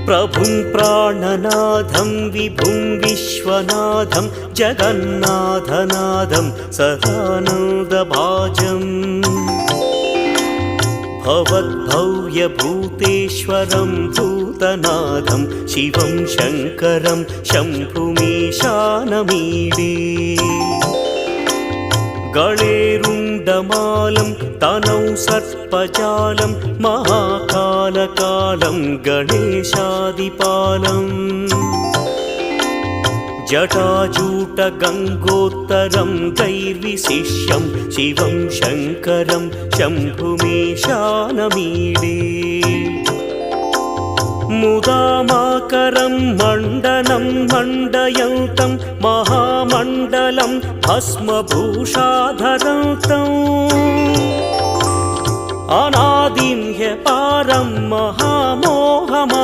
प्रभुं प्राणनाथं विभुं विश्वनाथं जगन्नाथनाथं सदानन्दभाजम् भवद्भव्यभूतेश्वरं भूतनाथं शिवं शङ्करं शम्भुमीशानमीडे गळेरुण्डमालं तनौ सर्पजालं महाकालकालं गणेशादिपालम् जटाजूटगङ्गोत्तरं गैर्विशिष्यं शिवं शङ्करं शम्भुमीशानमीडे मुदामाकरं मण्डनं मण्डयन्तं महामण्डलं भस्मभूषाधरन्तम् अनादिं ह्यपारं महामोहमा